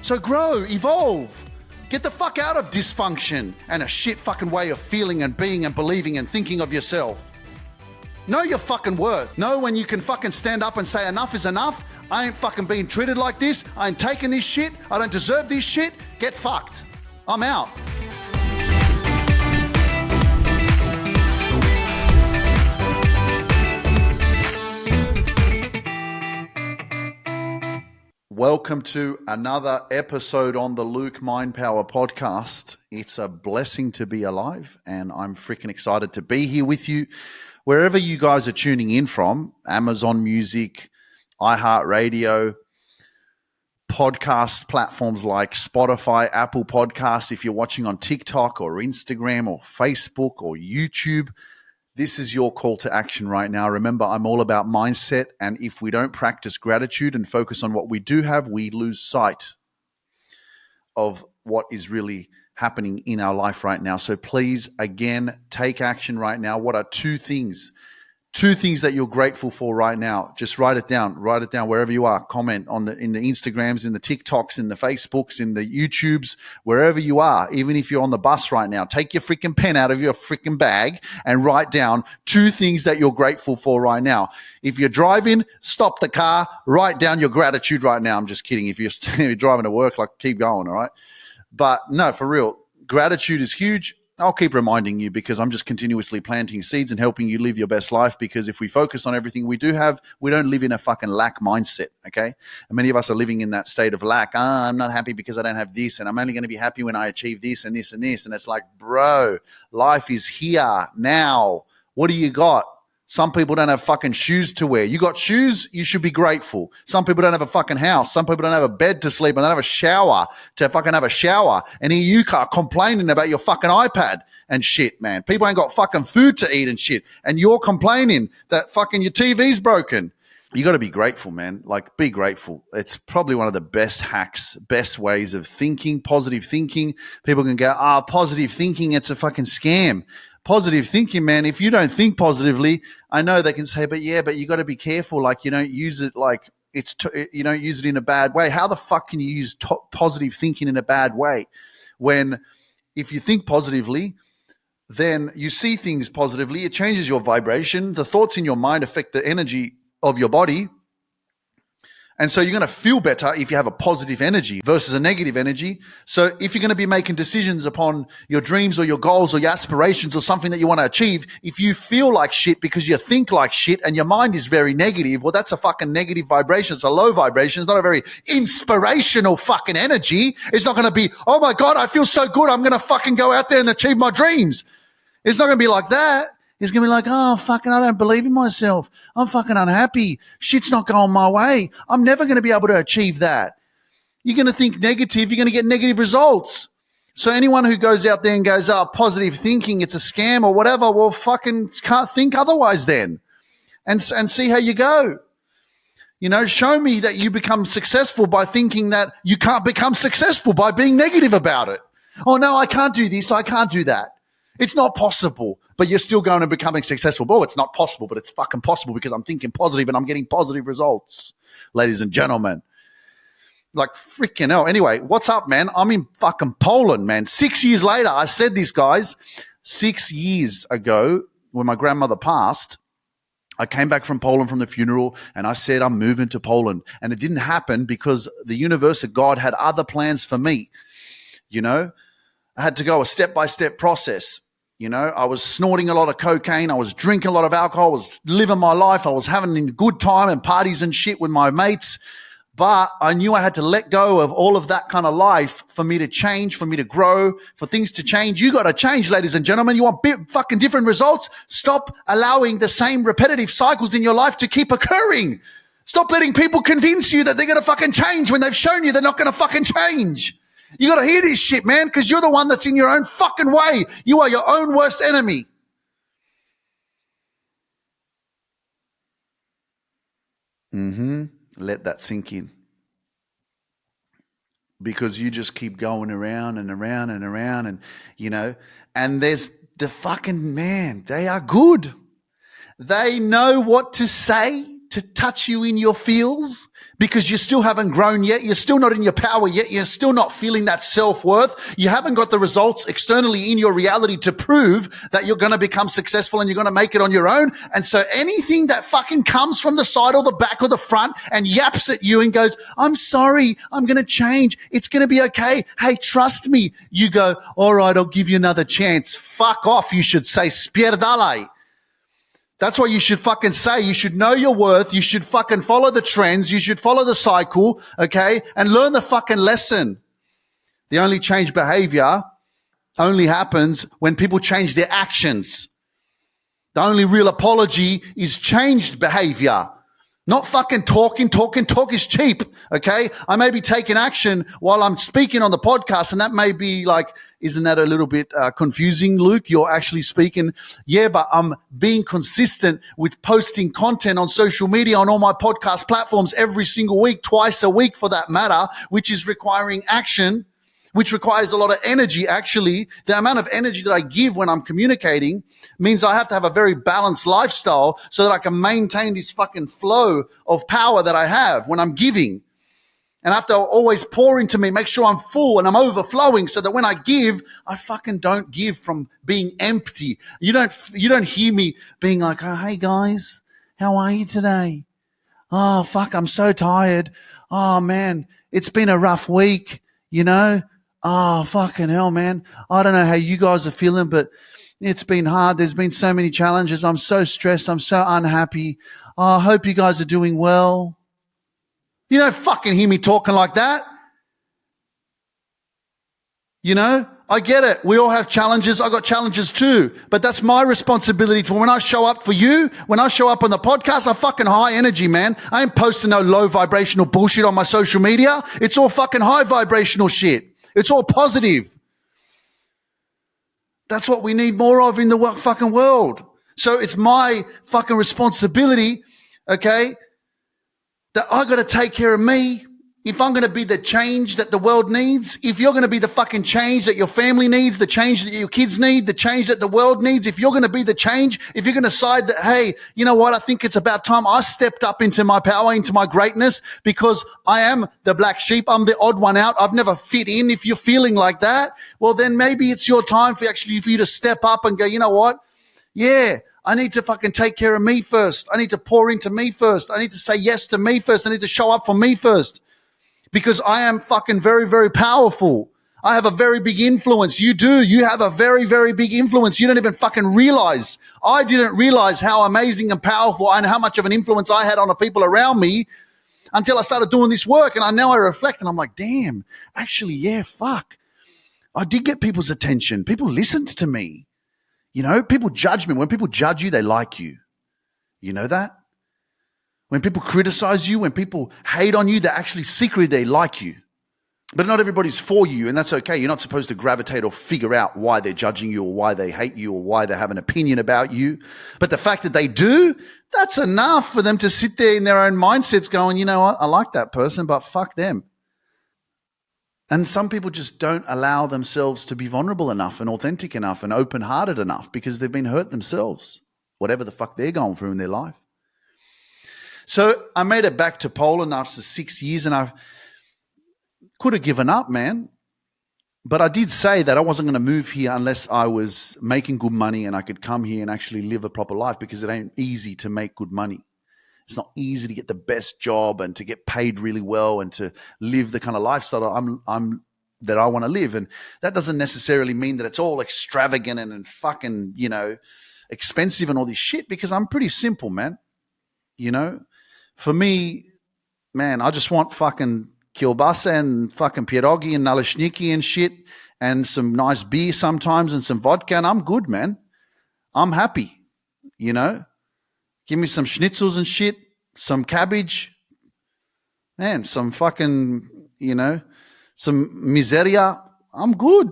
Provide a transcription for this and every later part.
So grow, evolve. Get the fuck out of dysfunction and a shit fucking way of feeling and being and believing and thinking of yourself. Know your fucking worth. Know when you can fucking stand up and say enough is enough. I ain't fucking being treated like this. I ain't taking this shit. I don't deserve this shit. Get fucked. I'm out. Welcome to another episode on the Luke Mind Power podcast. It's a blessing to be alive, and I'm freaking excited to be here with you. Wherever you guys are tuning in from, Amazon Music, iHeartRadio, podcast platforms like Spotify, Apple Podcasts, if you're watching on TikTok or Instagram or Facebook or YouTube, this is your call to action right now. Remember, I'm all about mindset, and if we don't practice gratitude and focus on what we do have, we lose sight of what is really happening in our life right now. So please, again, take action right now. What are two things that you're grateful for right now? Just write it down wherever you are. Comment in the Instagrams, in the TikToks, in the Facebooks, in the YouTubes, wherever you are. Even if you're on the bus right now, take your freaking pen out of your freaking bag and write down two things that you're grateful for right now. If you're driving, stop the car, write down your gratitude right now. I'm just kidding. If you're driving to work, like, keep going, all right? But no, for real, gratitude is huge. I'll keep reminding you because I'm just continuously planting seeds and helping you live your best life, because if we focus on everything we do have, we don't live in a fucking lack mindset, okay? And many of us are living in that state of lack. I'm not happy because I don't have this, and I'm only going to be happy when I achieve this and this and this. And it's like, bro, life is here now. What do you got? Some people don't have fucking shoes to wear. You got shoes, you should be grateful. Some people don't have a fucking house. Some people don't have a bed to sleep and they don't have a shower to fucking have a shower. And here you are complaining about your fucking iPad and shit, man. People ain't got fucking food to eat and shit. And you're complaining that fucking your TV's broken. You got to be grateful, man. Like, be grateful. It's probably one of the best hacks, best ways of thinking, positive thinking. People can go, positive thinking, it's a fucking scam. Positive thinking, man, if you don't think positively, I know they can say, but you got to be careful. Like, you don't use it like you don't use it in a bad way. How the fuck can you use positive thinking in a bad way? When if you think positively, then you see things positively. It changes your vibration. The thoughts in your mind affect the energy of your body. And so you're going to feel better if you have a positive energy versus a negative energy. So if you're going to be making decisions upon your dreams or your goals or your aspirations or something that you want to achieve, if you feel like shit because you think like shit and your mind is very negative, well, that's a fucking negative vibration. It's a low vibration. It's not a very inspirational fucking energy. It's not going to be, oh my God, I feel so good, I'm going to fucking go out there and achieve my dreams. It's not going to be like that. It's going to be like, oh, fucking, I don't believe in myself. I'm fucking unhappy. Shit's not going my way. I'm never going to be able to achieve that. You're going to think negative. You're going to get negative results. So anyone who goes out there and goes, positive thinking, it's a scam or whatever, well, fucking can't think otherwise then. And see how you go. You know, show me that you become successful by thinking that you can't become successful by being negative about it. Oh, no, I can't do this. I can't do that. It's not possible, but you're still going and becoming successful. Oh, it's not possible, but it's fucking possible because I'm thinking positive and I'm getting positive results, ladies and gentlemen. Like, freaking hell. Anyway, what's up, man? I'm in fucking Poland, man. 6 years later, I said this, guys. 6 years ago, when my grandmother passed, I came back from Poland from the funeral and I said, I'm moving to Poland. And it didn't happen because the universe of God had other plans for me. You know, I had to go a step-by-step process. You know, I was snorting a lot of cocaine. I was drinking a lot of alcohol. I was living my life. I was having a good time and parties and shit with my mates. But I knew I had to let go of all of that kind of life for me to change, for me to grow, for things to change. You got to change, ladies and gentlemen. You want fucking different results? Stop allowing the same repetitive cycles in your life to keep occurring. Stop letting people convince you that they're going to fucking change when they've shown you they're not going to fucking change. You got to hear this shit, man, because you're the one that's in your own fucking way. You are your own worst enemy. Let that sink in. Because you just keep going around and around and around and, you know, and there's the fucking, man, they are good. They know what to say. to touch you in your feels because you still haven't grown yet. You're still not in your power yet. You're still not feeling that self-worth. You haven't got the results externally in your reality to prove that you're going to become successful and you're going to make it on your own. And so anything that fucking comes from the side or the back or the front and yaps at you and goes, I'm sorry, I'm going to change. It's going to be okay. Hey, trust me. You go, all right, I'll give you another chance. Fuck off. You should say, spierdalai. That's what you should fucking say. You should know your worth. You should fucking follow the trends. You should follow the cycle, okay? And learn the fucking lesson. The only changed behavior only happens when people change their actions. The only real apology is changed behavior. Not fucking talking. Talk is cheap, okay? I may be taking action while I'm speaking on the podcast, and that may be like, isn't that a little bit confusing, Luke? You're actually speaking. Yeah, but I'm being consistent with posting content on social media, on all my podcast platforms every single week, twice a week for that matter, which is requiring action, which requires a lot of energy. Actually, the amount of energy that I give when I'm communicating means I have to have a very balanced lifestyle so that I can maintain this fucking flow of power that I have when I'm giving. And I have to always pour into me, make sure I'm full and I'm overflowing so that when I give, I fucking don't give from being empty. You don't hear me being like, oh, hey guys, how are you today? Oh, fuck, I'm so tired. Oh, man, it's been a rough week, you know? Oh, fucking hell, man. I don't know how you guys are feeling, but it's been hard. There's been so many challenges. I'm so stressed. I'm so unhappy. Oh, I hope you guys are doing well. You don't fucking hear me talking like that. You know, I get it. We all have challenges. I got challenges too. But that's my responsibility for when I show up for you, when I show up on the podcast, I'm fucking high energy, man. I ain't posting no low vibrational bullshit on my social media. It's all fucking high vibrational shit. It's all positive. That's what we need more of in the fucking world. So it's my fucking responsibility, okay, that I got to take care of me. If I'm going to be the change that the world needs, if you're going to be the fucking change that your family needs, the change that your kids need, the change that the world needs, if you're going to be the change, if you're going to decide that, hey, you know what, I think it's about time I stepped up into my power, into my greatness, because I am the black sheep, I'm the odd one out, I've never fit in. If you're feeling like that, well, then maybe it's your time for you to step up and go, you know what, yeah, I need to fucking take care of me first. I need to pour into me first. I need to say yes to me first. I need to show up for me first. Because I am fucking very, very powerful. I have a very big influence. You do. You have a very, very big influence. You don't even fucking realize. I didn't realize how amazing and powerful and how much of an influence I had on the people around me until I started doing this work. And I reflect and I'm like, damn, actually, yeah, fuck. I did get people's attention. People listened to me. You know, people judge me. When people judge you, they like you. You know that? When people criticize you, when people hate on you, they're actually secretly they like you. But not everybody's for you, and that's okay. You're not supposed to gravitate or figure out why they're judging you or why they hate you or why they have an opinion about you. But the fact that they do, that's enough for them to sit there in their own mindsets going, you know what, I like that person, but fuck them. And some people just don't allow themselves to be vulnerable enough and authentic enough and open-hearted enough because they've been hurt themselves, whatever the fuck they're going through in their life. So I made it back to Poland after 6 years and I could have given up, man. But I did say that I wasn't going to move here unless I was making good money and I could come here and actually live a proper life because it ain't easy to make good money. It's not easy to get the best job and to get paid really well and to live the kind of lifestyle that I want to live. And that doesn't necessarily mean that it's all extravagant and fucking, you know, expensive and all this shit because I'm pretty simple, man. You know? For me, man, I just want fucking kielbasa and fucking pierogi and naleśniki and shit and some nice beer sometimes and some vodka and I'm good, man. I'm happy, you know? Give me some schnitzels and shit, some cabbage, man, some fucking, you know, some miseria. I'm good.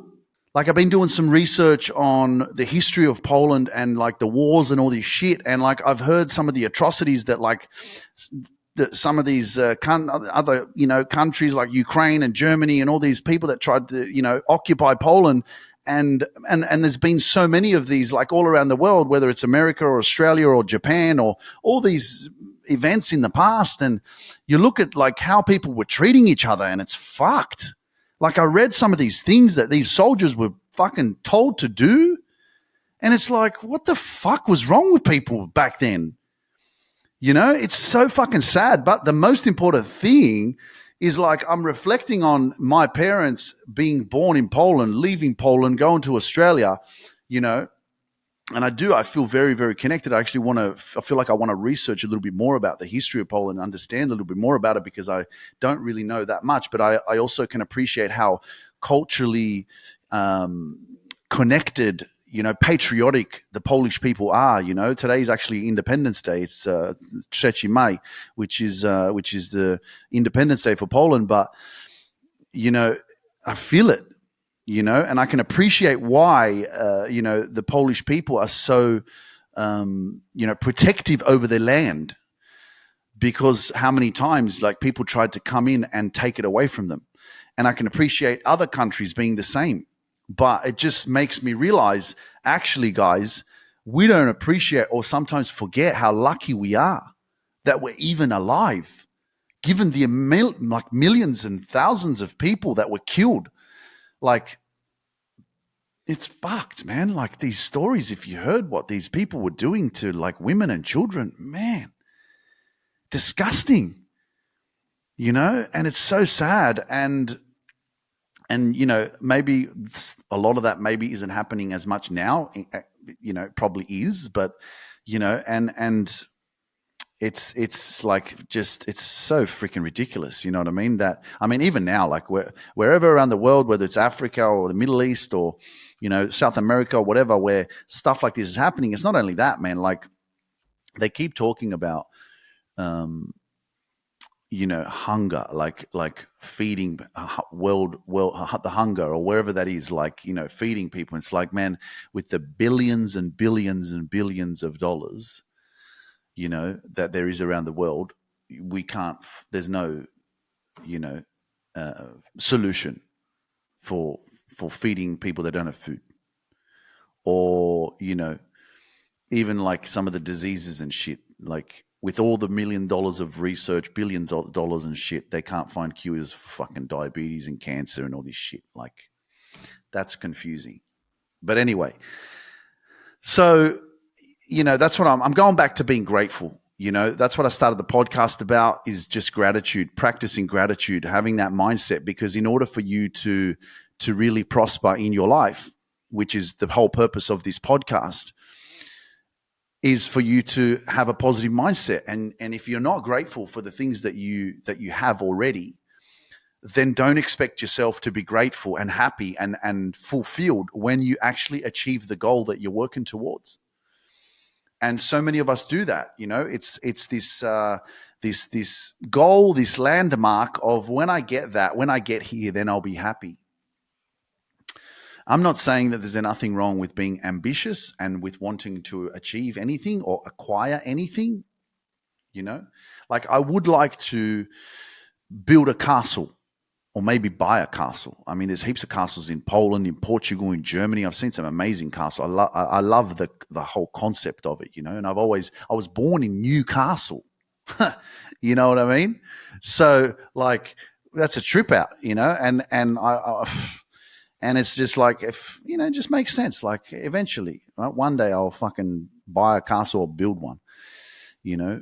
Like I've been doing some research on the history of Poland and like the wars and all this shit. And like I've heard some of the atrocities that like some of these other, you know, countries like Ukraine and Germany and all these people that tried to, you know, occupy Poland. and there's been so many of these, like, all around the world, whether it's America or Australia or Japan or all these events in the past, and you look at like how people were treating each other, and it's fucked. Like, I read some of these things that these soldiers were fucking told to do, and it's like, what the fuck was wrong with people back then? You know, it's so fucking sad. But the most important thing is, like, I'm reflecting on my parents being born in Poland, leaving Poland, going to Australia, you know, and I feel very, very connected. I feel like I want to research a little bit more about the history of Poland, understand a little bit more about it, because I don't really know that much. But I also can appreciate how culturally connected, you know, patriotic the Polish people are. You know, today is actually Independence Day. It's 3 May, which is the Independence Day for Poland. But, you know, I feel it, you know, and I can appreciate why, you know, the Polish people are so, you know, protective over their land, because how many times, like, people tried to come in and take it away from them. And I can appreciate other countries being the same. But it just makes me realize, actually, guys, we don't appreciate or sometimes forget how lucky we are that we're even alive, given the like millions and thousands of people that were killed. Like, it's fucked, man. Like, these stories, if you heard what these people were doing to, like, women and children, man, disgusting, you know, and it's so sad. And, you know, maybe a lot of that maybe isn't happening as much now, you know, it probably is, but, you know, and it's like, just, it's so freaking ridiculous. You know what I mean? Even now, like, wherever around the world, whether it's Africa or the Middle East or, you know, South America or whatever, where stuff like this is happening, it's not only that, man. Like, they keep talking about, you know, hunger, like feeding world the hunger, or wherever that is, like, you know, feeding people. It's like, man, with the billions and billions and billions of dollars, you know, that there is around the world, we can't. There's no, you know, solution for feeding people that don't have food, or, you know, even like some of the diseases and shit, like, with all the $1 million of research, billions of dollars and shit, they can't find cures for fucking diabetes and cancer and all this shit. Like, that's confusing. But anyway, so, you know, that's what I'm going back to being grateful. You know, that's what I started the podcast about, is just gratitude, practicing gratitude, having that mindset. Because in order for you to really prosper in your life, which is the whole purpose of this podcast, is for you to have a positive mindset. And if you're not grateful for the things that you have already, then don't expect yourself to be grateful and happy and fulfilled when you actually achieve the goal that you're working towards. And so many of us do that. You know, it's this this goal, this landmark of, when I get that, when I get here, then I'll be happy. I'm not saying that there's nothing wrong with being ambitious and with wanting to achieve anything or acquire anything, you know. Like, I would like to build a castle, or maybe buy a castle. I mean, there's heaps of castles in Poland, in Portugal, in Germany. I've seen some amazing castles. I love the whole concept of it, you know. And I was born in Newcastle. You know what I mean? So, like, that's a trip out, you know. And it's just like, if, you know, it just makes sense. Like, eventually, right, one day I'll fucking buy a castle or build one, you know.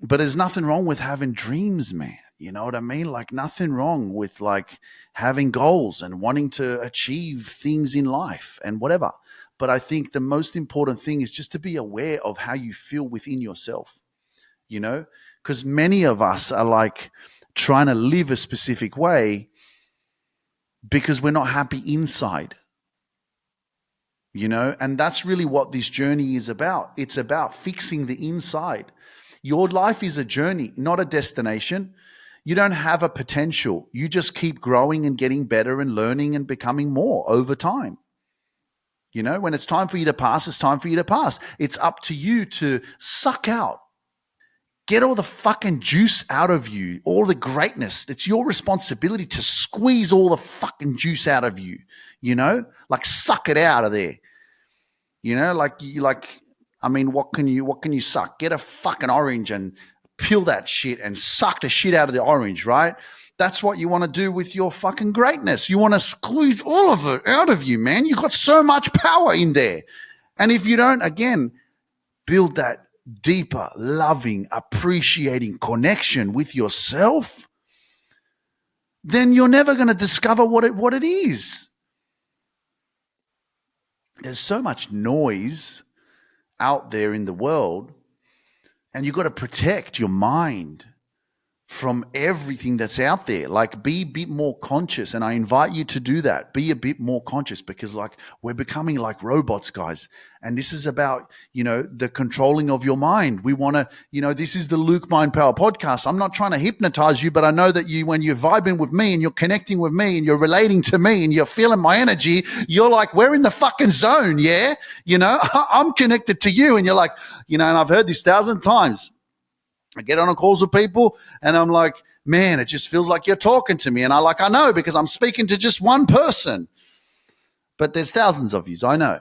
But there's nothing wrong with having dreams, man. You know what I mean? Like, nothing wrong with, like, having goals and wanting to achieve things in life and whatever. But I think the most important thing is just to be aware of how you feel within yourself, you know, because many of us are, like, trying to live a specific way because we're not happy inside, you know. And that's really what this journey is about. It's about fixing the inside. Your life is a journey, not a destination. You don't have a potential. You just keep growing and getting better and learning and becoming more over time. You know, when it's time for you to pass, it's time for you to pass. It's up to you to suck out, Get all the fucking juice out of you, all the greatness. It's your responsibility to squeeze all the fucking juice out of you, like suck it out of there. What can you suck? Get a fucking orange and peel that shit and suck the shit out of the orange, right? That's what you want to do with your fucking greatness. You want to squeeze all of it out of you, man. You've got so much power in there. And if you don't, again, build that deeper, loving, appreciating connection with yourself, then you're never going to discover what it is. There's so much noise out there in the world, and you've got to protect your mind from everything that's out there. Like, be a bit more conscious, and I invite you to do that. Be a bit more conscious, because we're becoming like robots, guys. And this is about, the controlling of your mind. We want to, this is the Luke Mind Power podcast. I'm not trying to hypnotize you, but I know that when you're vibing with me and you're connecting with me and you're relating to me and you're feeling my energy, you're like, we're in the fucking zone. Yeah. I'm connected to you, and you're like, and I've heard this 1,000 times. I get on calls with people and I'm like, man, it just feels like you're talking to me. And I know, because I'm speaking to just one person, but there's thousands of yous, I know.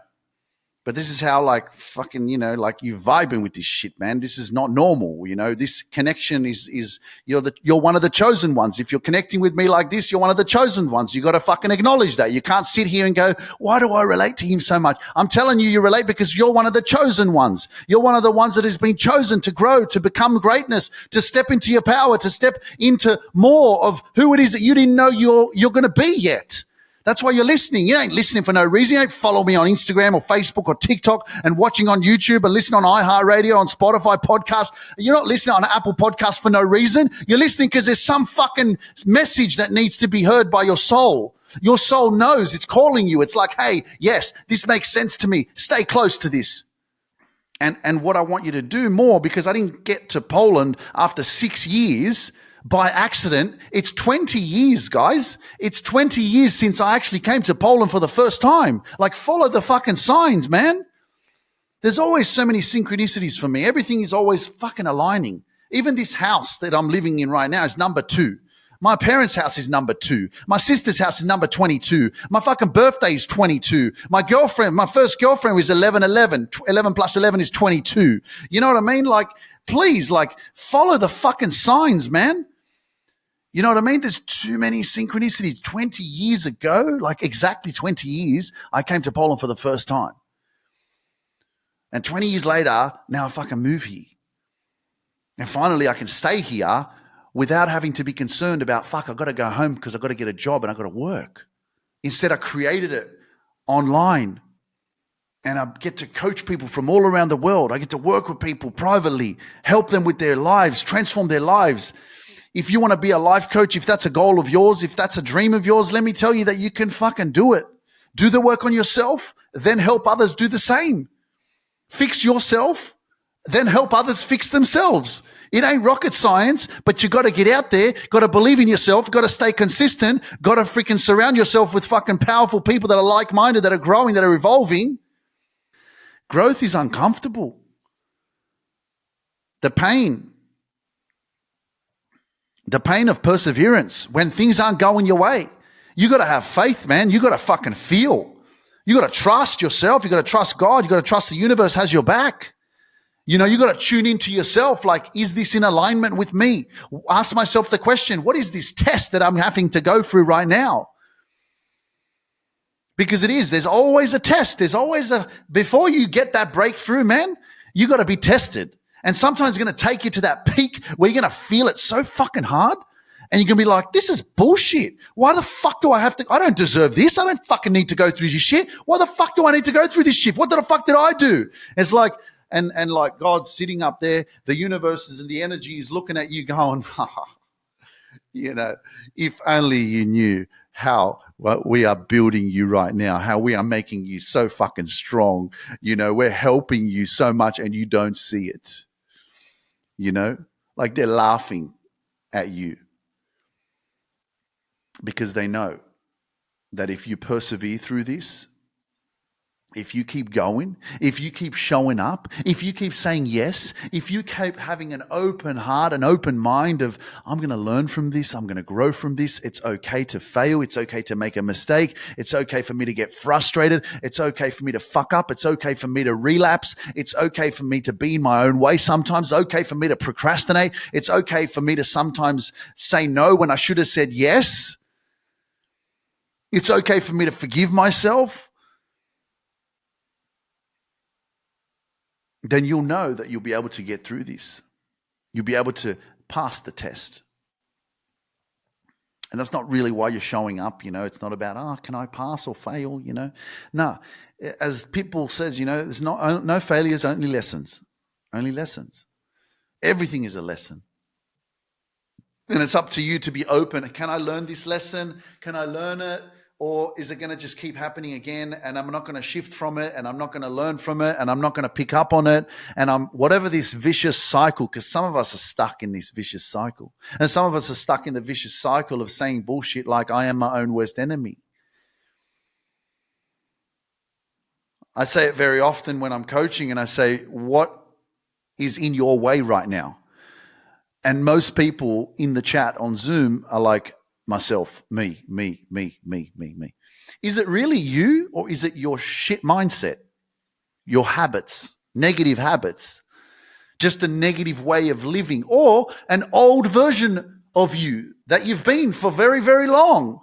But this is how fucking, you vibing with this shit, man. This is not normal. This connection is you're one of the chosen ones. If you're connecting with me like this, you're one of the chosen ones. You got to fucking acknowledge that. You can't sit here and go, why do I relate to him so much? I'm telling you relate because you're one of the chosen ones. You're one of the ones that has been chosen to grow, to become greatness, to step into your power, to step into more of who it is that you didn't know you're going to be yet. That's why you're listening. You ain't listening for no reason. You ain't follow me on Instagram or Facebook or TikTok and watching on YouTube and listening on iHeartRadio, on Spotify podcast. You're not listening on Apple Podcast for no reason. You're listening because there's some fucking message that needs to be heard by your soul. Your soul knows it's calling you. It's like, hey, yes, this makes sense to me. Stay close to this. And what I want you to do more, because I didn't get to Poland after 6 years by accident. It's 20 years, guys. It's 20 years since I actually came to Poland for the first time. Follow the fucking signs, man. There's always so many synchronicities for me. Everything is always fucking aligning. Even this house that I'm living in right now is number 2. My parents' house is number 2. My sister's house is number 22. My fucking birthday is 22. My first girlfriend was 11. 11 plus 11 is 22. You know what I mean? Please, follow the fucking signs, man. You know what I mean? There's too many synchronicities. 20 years ago, exactly 20 years, I came to Poland for the first time. And 20 years later, now I fucking move here. And finally, I can stay here without having to be concerned about, I've got to go home because I've got to get a job and I've got to work. Instead, I created it online. And I get to coach people from all around the world. I get to work with people privately, help them with their lives, transform their lives. If you want to be a life coach, if that's a goal of yours, if that's a dream of yours, let me tell you that you can fucking do it. Do the work on yourself, then help others do the same. Fix yourself, then help others fix themselves. It ain't rocket science, but you got to get out there, got to believe in yourself, got to stay consistent, got to freaking surround yourself with fucking powerful people that are like-minded, that are growing, that are evolving. Growth is uncomfortable. The pain of perseverance when things aren't going your way. You got to have faith, man. You got to fucking feel. You got to trust yourself. You got to trust God. You got to trust the universe has your back. You got to tune into yourself. Is this in alignment with me? Ask myself the question, what is this test that I'm having to go through right now? Because it is. There's always a test. There's always before you get that breakthrough, man, you got to be tested. And sometimes it's going to take you to that peak where you're going to feel it so fucking hard. And you're going to be like, this is bullshit. Why the fuck do I have to? I don't deserve this. I don't fucking need to go through this shit. Why the fuck do I need to go through this shit? What the fuck did I do? It's like, and God's sitting up there, the universe and the energy is looking at you going, if only you knew how we are building you right now, how we are making you so fucking strong. We're helping you so much and you don't see it. They're laughing at you because they know that if you persevere through this, If you keep going, if you keep showing up, if you keep saying yes, if you keep having an open heart, an open mind of, I'm going to learn from this, I'm going to grow from this. It's okay to fail. It's okay to make a mistake. It's okay for me to get frustrated. It's okay for me to fuck up. It's okay for me to relapse. It's okay for me to be in my own way sometimes. It's okay for me to procrastinate. It's okay for me to sometimes say no when I should have said yes. It's okay for me to forgive myself. Then you'll know that you'll be able to get through this. You'll be able to pass the test. And that's not really why you're showing up, It's not about, can I pass or fail, No, as Pitbull says, there's no failures, only lessons. Only lessons. Everything is a lesson. And it's up to you to be open. Can I learn this lesson? Can I learn it? Or is it going to just keep happening again and I'm not going to shift from it and I'm not going to learn from it and I'm not going to pick up on it and I'm whatever this vicious cycle, because some of us are stuck in this vicious cycle and some of us are stuck in the vicious cycle of saying bullshit like I am my own worst enemy. I say it very often when I'm coaching and I say, what is in your way right now? And most people in the chat on Zoom are like, myself, me. Is it really you or is it your shit mindset, your habits, negative habits, just a negative way of living or an old version of you that you've been for very, very long?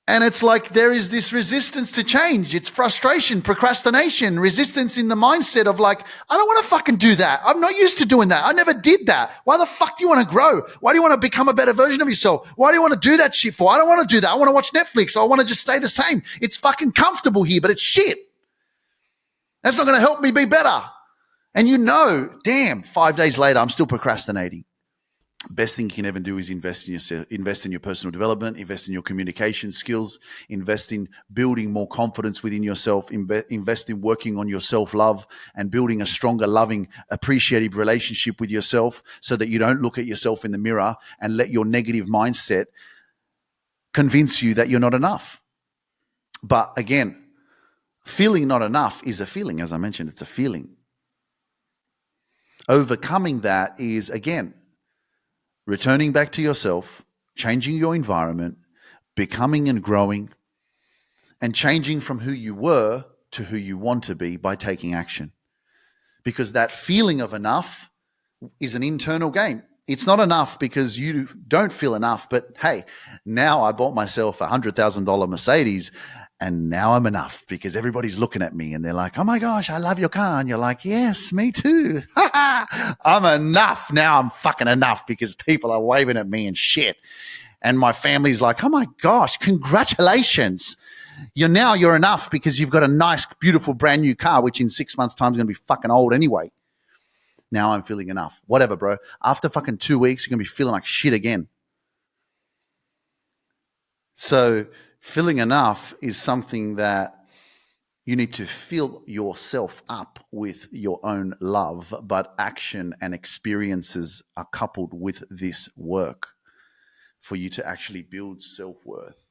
And it's like there is this resistance to change. It's frustration, procrastination, resistance in the mindset of like, I don't want to fucking do that. I'm not used to doing that. I never did that. Why the fuck do you want to grow? Why do you want to become a better version of yourself? Why do you want to do that shit for? I don't want to do that. I want to watch Netflix. I want to just stay the same. It's fucking comfortable here, but it's shit. That's not going to help me be better. And damn, 5 days later, I'm still procrastinating. Best thing you can ever do is invest in yourself, invest in your personal development, invest in your communication skills, invest in building more confidence within yourself, invest in working on your self-love and building a stronger, loving, appreciative relationship with yourself so that you don't look at yourself in the mirror and let your negative mindset convince you that you're not enough. But again, feeling not enough is a feeling. As I mentioned, it's a feeling. Overcoming that is, again, returning back to yourself, changing your environment, becoming and growing, and changing from who you were to who you want to be by taking action. Because that feeling of enough is an internal game. It's not enough because you don't feel enough, but hey, now I bought myself a $100,000 Mercedes and now I'm enough because everybody's looking at me and they're like, oh my gosh, I love your car. And you're like, yes, me too. I'm enough. Now I'm fucking enough because people are waving at me and shit. And my family's like, oh my gosh, congratulations. You're enough because you've got a nice, beautiful, brand new car, which in 6 months' time is going to be fucking old anyway. Now I'm feeling enough. Whatever, bro. After fucking 2 weeks, you're going to be feeling like shit again. So feeling enough is something that you need to fill yourself up with your own love, but action and experiences are coupled with this work for you to actually build self-worth,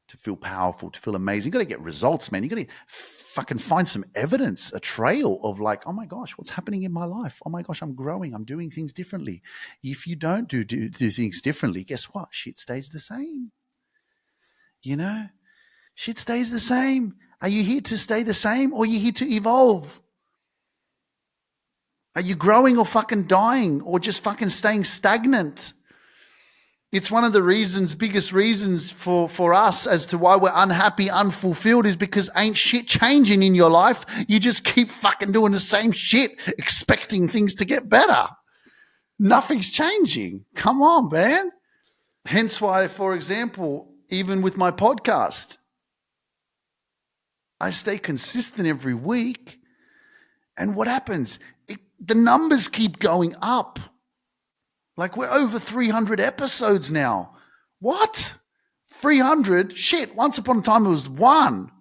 to feel powerful, to feel amazing. You got to get results, man. You got to fucking find some evidence, a trail of like, oh my gosh, what's happening in my life? Oh my gosh, I'm growing. I'm doing things differently. If you don't do things differently, guess what? Shit stays the same. Shit stays the same. Are you here to stay the same or are you here to evolve? Are you growing or fucking dying or just fucking staying stagnant? It's one of the biggest reasons for us as to why we're unhappy, unfulfilled is because ain't shit changing in your life. You just keep fucking doing the same shit, expecting things to get better. Nothing's changing. Come on, man. Hence why, for example, even with my podcast, I stay consistent every week. And what happens? The numbers keep going up. Like we're over 300 episodes now. What? 300? Shit, once upon a time it was 1.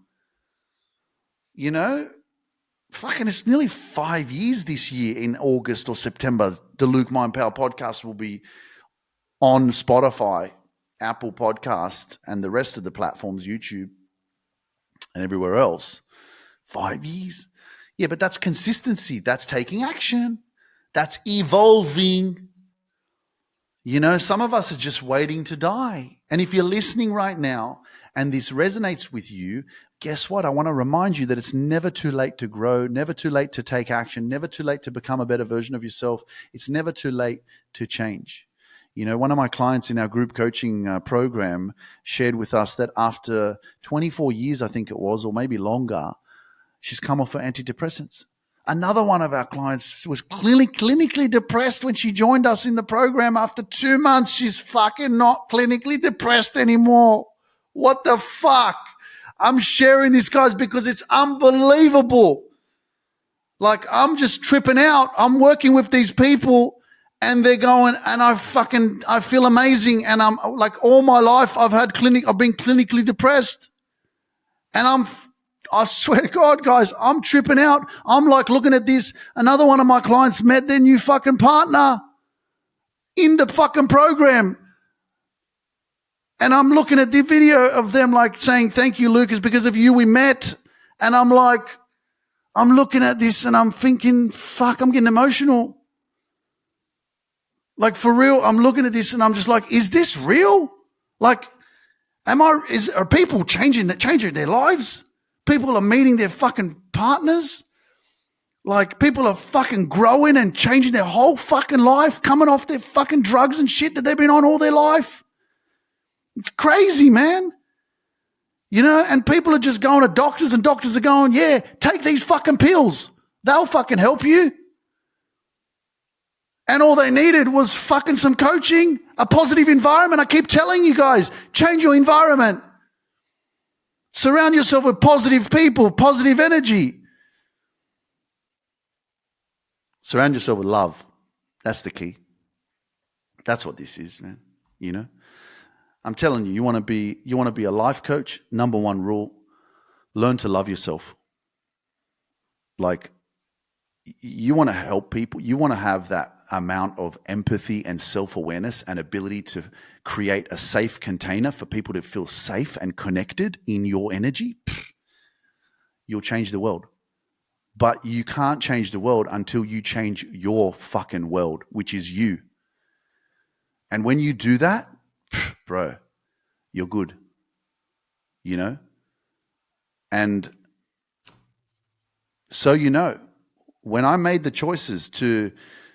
Fucking it's nearly 5 years this year in August or September. The Luke Mind Power podcast will be on Spotify, Apple Podcast, and the rest of the platforms, YouTube and everywhere else. 5 years. Yeah, but that's consistency. That's taking action. That's evolving. You know, some of us are just waiting to die. And if you're listening right now and this resonates with you, guess what? I want to remind you that it's never too late to grow, never too late to take action, never too late to become a better version of yourself. It's never too late to change. You know, one of my clients in our group coaching program shared with us that after 24 years, I think it was, or maybe longer, she's come off her antidepressants. Another one of our clients was clinically depressed when she joined us in the program. After 2 months, she's fucking not clinically depressed anymore. What the fuck? I'm sharing this, guys, because it's unbelievable. Like, I'm just tripping out. I'm working with these people and they're going, and I feel amazing. And I'm like, all my life I've been clinically depressed. And I swear to God, guys, I'm tripping out. I'm like looking at this. Another one of my clients met their new fucking partner in the fucking program. And I'm looking at the video of them like saying, thank you, Lucas, because of you we met. And I'm like, I'm looking at this and I'm thinking, fuck, I'm getting emotional. Like, for real, I'm looking at this and I'm just like, is this real? Like, are people changing their lives? People are meeting their fucking partners. Like, people are fucking growing and changing their whole fucking life, coming off their fucking drugs and shit that they've been on all their life. It's crazy, man. You know, and people are just going to doctors and doctors are going, yeah, take these fucking pills. They'll fucking help you. And all they needed was fucking some coaching, a positive environment. I keep telling you guys, change your environment. Surround yourself with positive people, positive energy. Surround yourself with love. That's the key. That's what this is, man. You know, I'm telling you, you want to be a life coach. Number one rule, learn to love yourself. Like, you want to help people. You want to have that amount of empathy and self-awareness and ability to create a safe container for people to feel safe and connected in your energy. You'll change the world. But you can't change the world until you change your fucking world, which is you. And when you do that, bro, you're good. You know? And so, you know, when I made the choices to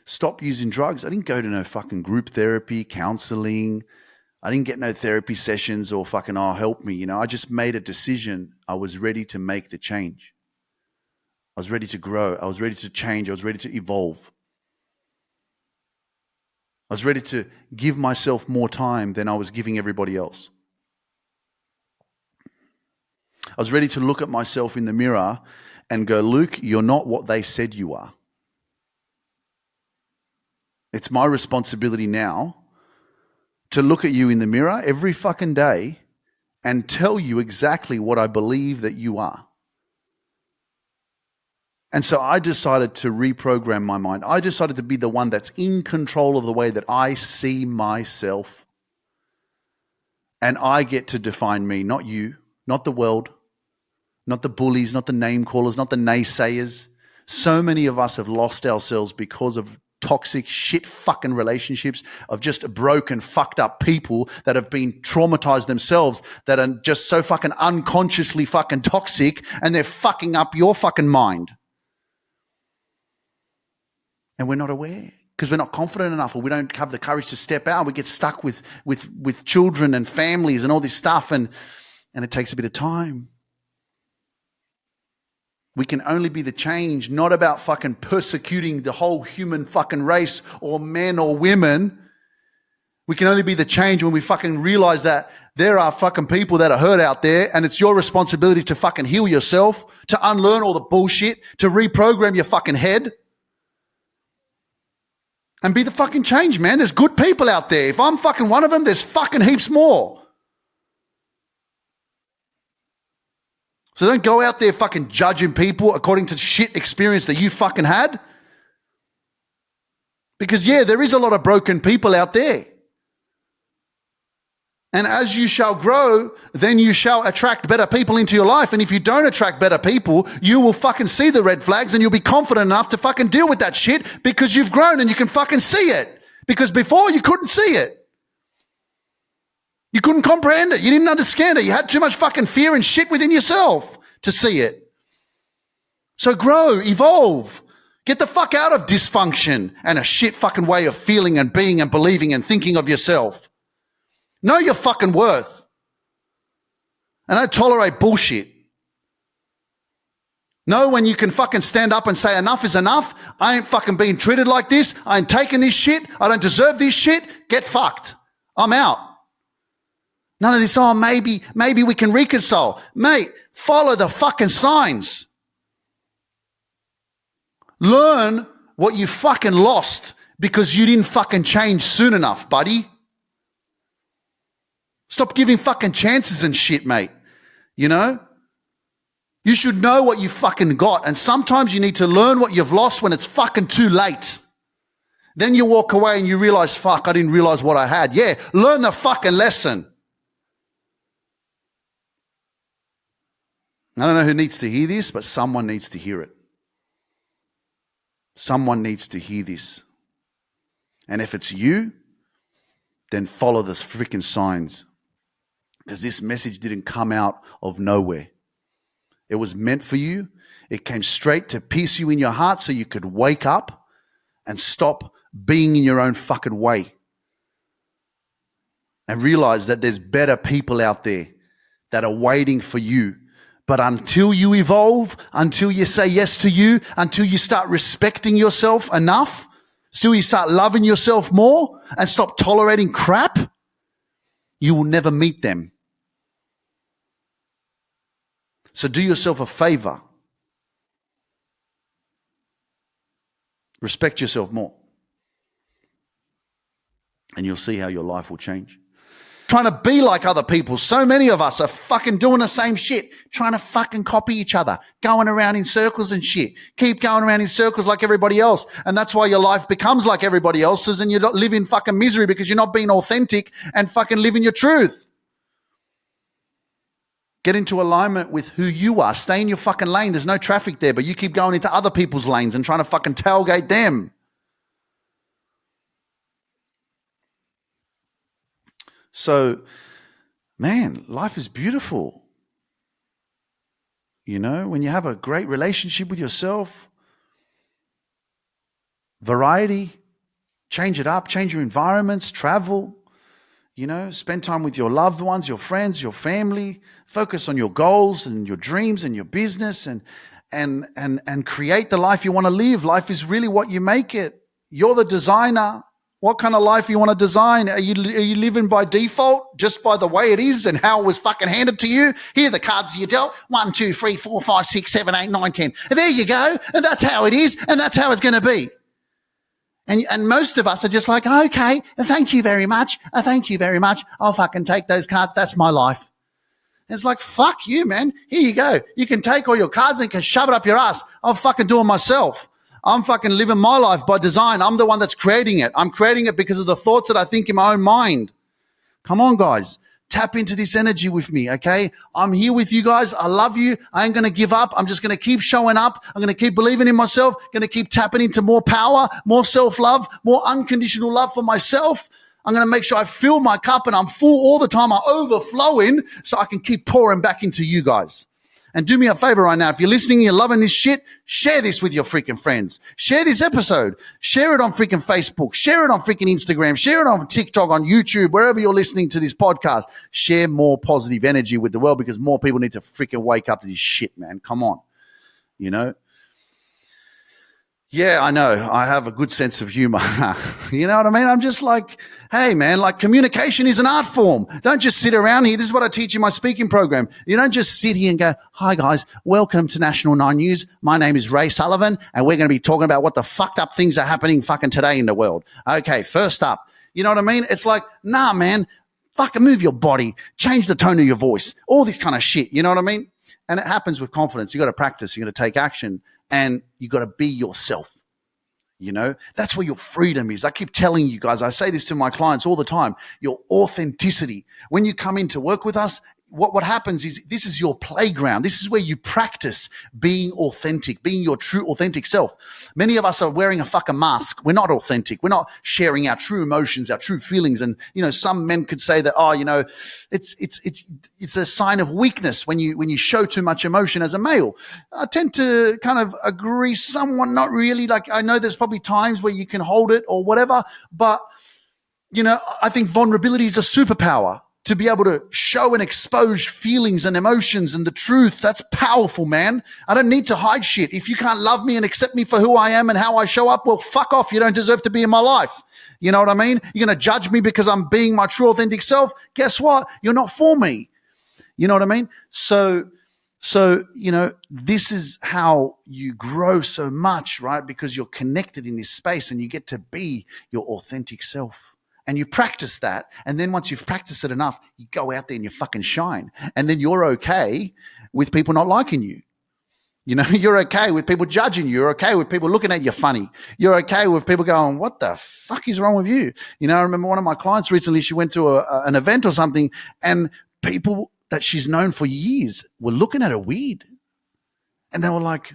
stop using drugs, I didn't go to no fucking group therapy, counseling. I didn't get no therapy sessions or fucking, oh, help me. You know, I just made a decision. I was ready to make the change. I was ready to grow. I was ready to change. I was ready to evolve. I was ready to give myself more time than I was giving everybody else. I was ready to look at myself in the mirror and go, Luke, you're not what they said you are. It's my responsibility now to look at you in the mirror every fucking day and tell you exactly what I believe that you are. And so I decided to reprogram my mind. I decided to be the one that's in control of the way that I see myself. And I get to define me, not you, not the world, not the bullies, not the name callers, not the naysayers. So many of us have lost ourselves because of toxic shit fucking relationships, of just broken, fucked up people that have been traumatized themselves, that are just so fucking unconsciously fucking toxic, and they're fucking up your fucking mind. And we're not aware because we're not confident enough, or we don't have the courage to step out. We get stuck with children and families and all this stuff, and it takes a bit of time. We can only be the change, not about fucking persecuting the whole human fucking race or men or women. We can only be the change when we fucking realize that there are fucking people that are hurt out there, and it's your responsibility to fucking heal yourself, to unlearn all the bullshit, to reprogram your fucking head. And be the fucking change, man. There's good people out there. If I'm fucking one of them, there's fucking heaps more. So don't go out there fucking judging people according to shit experience that you fucking had. Because, yeah, there is a lot of broken people out there. And as you shall grow, then you shall attract better people into your life. And if you don't attract better people, you will fucking see the red flags and you'll be confident enough to fucking deal with that shit because you've grown and you can fucking see it. Because before you couldn't see it. You couldn't comprehend it. You didn't understand it. You had too much fucking fear and shit within yourself to see it. So grow, evolve. Get the fuck out of dysfunction and a shit fucking way of feeling and being and believing and thinking of yourself. Know your fucking worth. And don't tolerate bullshit. Know when you can fucking stand up and say enough is enough. I ain't fucking being treated like this. I ain't taking this shit. I don't deserve this shit. Get fucked. I'm out. None of this, oh, maybe we can reconcile. Mate, follow the fucking signs. Learn what you fucking lost because you didn't fucking change soon enough, buddy. Stop giving fucking chances and shit, mate. You know? You should know what you fucking got. And sometimes you need to learn what you've lost when it's fucking too late. Then you walk away and you realize, fuck, I didn't realize what I had. Yeah, learn the fucking lesson. I don't know who needs to hear this, but someone needs to hear it. Someone needs to hear this. And if it's you, then follow the freaking signs. Because this message didn't come out of nowhere. It was meant for you. It came straight to pierce you in your heart so you could wake up and stop being in your own fucking way. And realize that there's better people out there that are waiting for you. But until you evolve, until you say yes to you, until you start respecting yourself enough, till you start loving yourself more and stop tolerating crap, you will never meet them. So do yourself a favor. Respect yourself more. And you'll see how your life will change. Trying to be like other people. So many of us are fucking doing the same shit. Trying to fucking copy each other. Going around in circles and shit. Keep going around in circles like everybody else. And that's why your life becomes like everybody else's and you live in fucking misery because you're not being authentic and fucking living your truth. Get into alignment with who you are. Stay in your fucking lane. There's no traffic there, but you keep going into other people's lanes and trying to fucking tailgate them. So, man, life is beautiful. You know, when you have a great relationship with yourself, variety, change it up, change your environments, travel. You know, spend time with your loved ones, your friends, your family. Focus on your goals and your dreams and your business and create the life you want to live. Life is really what you make it. You're the designer. What kind of life you want to design? Are you living by default, just by the way it is and how it was fucking handed to you? Here are the cards you dealt. 1, 2, 3, 4, 5, 6, 7, 8, 9, 10. And there you go. And that's how it is. And that's how it's going to be. And most of us are just like, okay, thank you very much. Thank you very much. I'll fucking take those cards. That's my life. And it's like, fuck you, man. Here you go. You can take all your cards and you can shove it up your ass. I'll fucking do it myself. I'm fucking living my life by design. I'm the one that's creating it. I'm creating it because of the thoughts that I think in my own mind. Come on, guys. Tap into this energy with me, okay? I'm here with you guys. I love you. I ain't going to give up. I'm just going to keep showing up. I'm going to keep believing in myself. Going to keep tapping into more power, more self-love, more unconditional love for myself. I'm going to make sure I fill my cup and I'm full all the time. I'm overflowing so I can keep pouring back into you guys. And do me a favor right now. If you're listening and you're loving this shit, share this with your freaking friends. Share this episode. Share it on freaking Facebook. Share it on freaking Instagram. Share it on TikTok, on YouTube, wherever you're listening to this podcast. Share more positive energy with the world because more people need to freaking wake up to this shit, man. Come on. You know? Yeah, I know. I have a good sense of humor. You know what I mean? I'm just like, hey, man, like communication is an art form. Don't just sit around here. This is what I teach in my speaking program. You don't just sit here and go, hi, guys, welcome to National 9 News. My name is Ray Sullivan, and we're going to be talking about what the fucked up things are happening fucking today in the world. Okay, first up, you know what I mean? It's like, nah, man, fucking move your body, change the tone of your voice, all this kind of shit. You know what I mean? And it happens with confidence. You got to practice. You got to take action. And you got to be yourself. That's where your freedom is. I keep telling you guys, I say this to my clients all the time, your authenticity. When you come in to work with us, what happens is this is your playground. This is where you practice being authentic, being your true authentic self. Many of us are wearing a fucking mask. We're not authentic. We're not sharing our true emotions, our true feelings. And, some men could say that, it's a sign of weakness when you show too much emotion as a male. I tend to kind of agree somewhat, not really. Like, I know there's probably times where you can hold it or whatever, but, I think vulnerability is a superpower. To be able to show and expose feelings and emotions and the truth, that's powerful, man. I don't need to hide shit. If you can't love me and accept me for who I am and how I show up, well, fuck off. You don't deserve to be in my life. You know what I mean? You're going to judge me because I'm being my true authentic self. Guess what? You're not for me. You know what I mean? So, this is how you grow so much, right? Because you're connected in this space and you get to be your authentic self. And you practice that. And then once you've practiced it enough, you go out there and you fucking shine. And then you're okay with people not liking you. You're okay with people judging you. You're okay with people looking at you funny. You're okay with people going, what the fuck is wrong with you? I remember one of my clients recently, she went to an event or something, and people that she's known for years were looking at her weird. And they were like,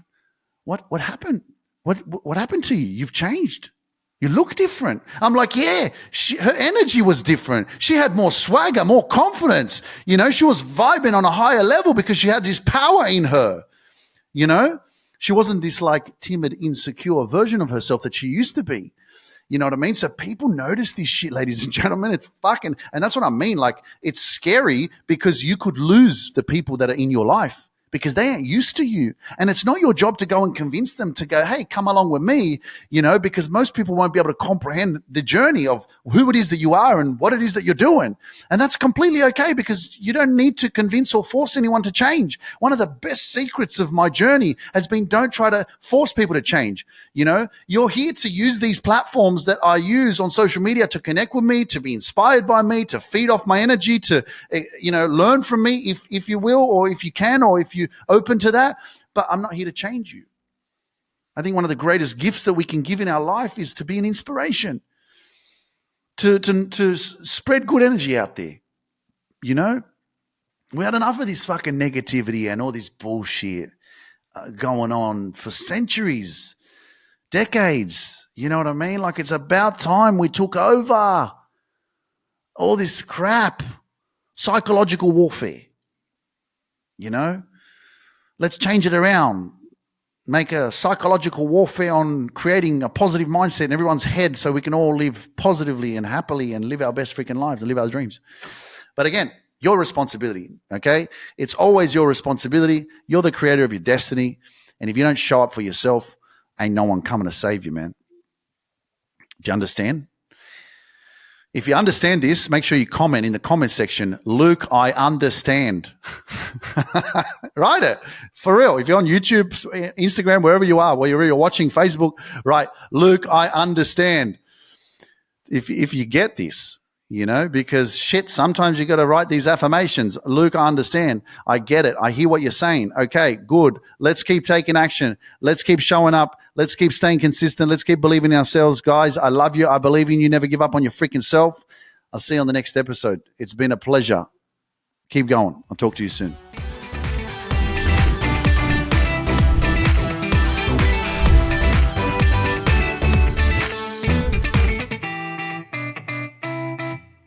what happened? What happened to you? You've changed. You look different. I'm like, yeah, her energy was different. She had more swagger, more confidence. She was vibing on a higher level because she had this power in her. She wasn't this like timid, insecure version of herself that she used to be. You know what I mean? So people notice this shit, ladies and gentlemen. It's fucking, and that's what I mean. Like, it's scary because you could lose the people that are in your life because they ain't used to you. And it's not your job to go and convince them to go, hey, come along with me, because most people won't be able to comprehend the journey of who it is that you are and what it is that you're doing. And that's completely okay because you don't need to convince or force anyone to change. One of the best secrets of my journey has been don't try to force people to change. You're here to use these platforms that I use on social media to connect with me, to be inspired by me, to feed off my energy, to, learn from me if you will, or if you can, or if you open to that, but I'm not here to change you. I think one of the greatest gifts that we can give in our life is to be an inspiration, to spread good energy out there. We had enough of this fucking negativity and all this bullshit going on for centuries, decades. You know what I mean? Like, it's about time we took over all this crap, psychological warfare. Let's change it around. Make a psychological warfare on creating a positive mindset in everyone's head so we can all live positively and happily and live our best freaking lives and live our dreams. But again, your responsibility, okay? It's always your responsibility. You're the creator of your destiny. And if you don't show up for yourself, ain't no one coming to save you, man. Do you understand? If you understand this, make sure you comment in the comment section, Luke, I understand. Write it. For real. If you're on YouTube, Instagram, wherever you are, wherever you're watching, Facebook, write, Luke, I understand. If you get this, because shit, sometimes you got to write these affirmations. Luke, I understand. I get it. I hear what you're saying. Okay, good. Let's keep taking action. Let's keep showing up. Let's keep staying consistent. Let's keep believing in ourselves. Guys, I love you. I believe in you. Never give up on your freaking self. I'll see you on the next episode. It's been a pleasure. Keep going. I'll talk to you soon.